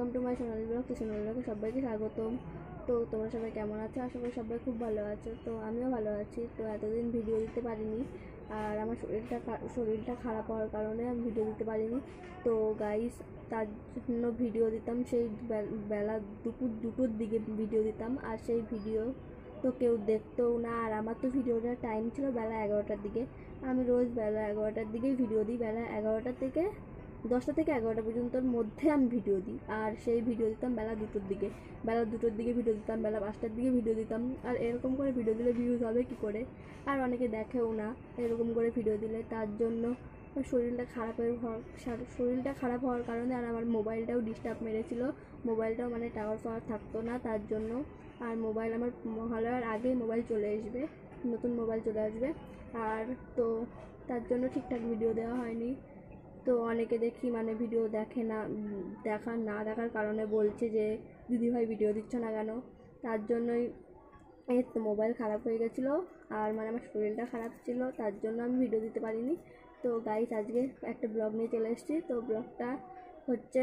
Welcome to my Sonali blog. তো সোনালি ব্লগে সবাইকে স্বাগতম। তো তোমরা সবাই কেমন আছো? আশা করি সবাই খুব ভালো আছো। তো আমিও ভালো আছি। তো এতদিন ভিডিও দিতে পারিনি, আর আমার শরীরটা খারাপ হওয়ার কারণে আমি ভিডিও দিতে পারিনি। তো গাইস, তার জন্য ভিডিও দিতাম সেই বেলা দুপুর দিকে ভিডিও দিতাম, আর সেই ভিডিও তো কেউ দেখতেও না। আর আমার তো ভিডিওটার টাইম ছিল বেলা 11টার দিকে। আমি রোজ বেলা 11টার দিকেই ভিডিও দিই। বেলা 11টা থেকে 10টা থেকে 11টা পর্যন্তর মধ্যে আমি ভিডিও দিই। আর সেই ভিডিও দিতাম বেলা 2টোর দিকে। ভিডিও দিতাম, বেলা 5টার দিকে ভিডিও দিতাম। আর এরকম করে ভিডিও দিলে ভিউজ হবে কী করে? আর অনেকে দেখেও না এরকম করে ভিডিও দিলে। তার জন্য শরীরটা খারাপ হওয়ার কারণে, আর আমার মোবাইলটাও ডিস্টার্ব মেরেছিল। মোবাইলটাও মানে টাওয়ার পাওয়ার থাকতো না তার জন্য। আর মোবাইল আমার ভালো হওয়ার আগেই মোবাইল চলে আসবে, নতুন মোবাইল চলে আসবে। আর তো তার জন্য ঠিকঠাক ভিডিও দেওয়া হয়নি। তো অনেকে দেখি মানে ভিডিও দেখে না, দেখার কারণে বলছে যে দিদিভাই ভিডিও দিচ্ছ না কেন? তার জন্যই তো মোবাইল খারাপ হয়ে গেছিলো, আর মানে আমার শরীরটা খারাপ ছিল, তার জন্য আমি ভিডিও দিতে পারিনি। তো গাইস, আজকে একটা ব্লগ নিয়ে চলে এসেছি। তো ব্লগটা হচ্ছে,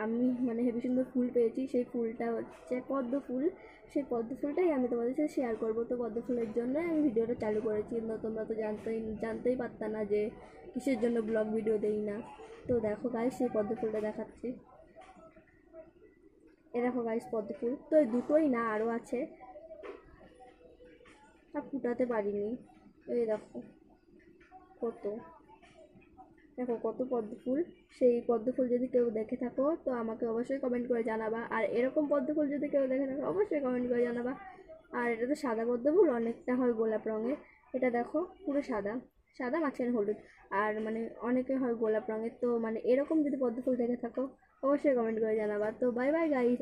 আমি মানে হেবি সুন্দর ফুল পেয়েছি, সেই ফুলটা হচ্ছে পদ্ম ফুল। সেই পদ্ম ফুলটাই আমি তোমাদের সাথে শেয়ার করবো। তো পদ্ম ফুলের জন্য আমি ভিডিওটা চালু করেছি। তোমরা তো জানতেই পারতা না যে কিসের জন্য ব্লগ ভিডিও দেই না। তো দেখো গাইস, সেই পদ্ম ফুলটা দেখাচ্ছি। এ দেখো গাইস, পদ্ম ফুল তো এই দুটোই না, আরও আছে, আর ফুটাতে পারিনি। এই দেখো কত পদ্ম ফুল। সেই পদ্ম ফুল যদি কেউ দেখে থাকো তো আমাকে অবশ্যই কমেন্ট করে জানাবা। আর এরকম পদ্ম ফুল যদি কেউ দেখে থাকো অবশ্যই কমেন্ট করে জানাবা। আর এটা তো সাদা পদ্ম ফুল, অনেকটা হয় গোলাপ রঙের। এটা দেখো পুরো সাদা মাঝখানে হলুদ। আর মানে অনেকে হয় গোলাপ রঙের। তো মানে এরকম যদি পদ্ম ফুল দেখে থাকো অবশ্যই কমেন্ট করে জানাবা। তো বাই বাই গাইস।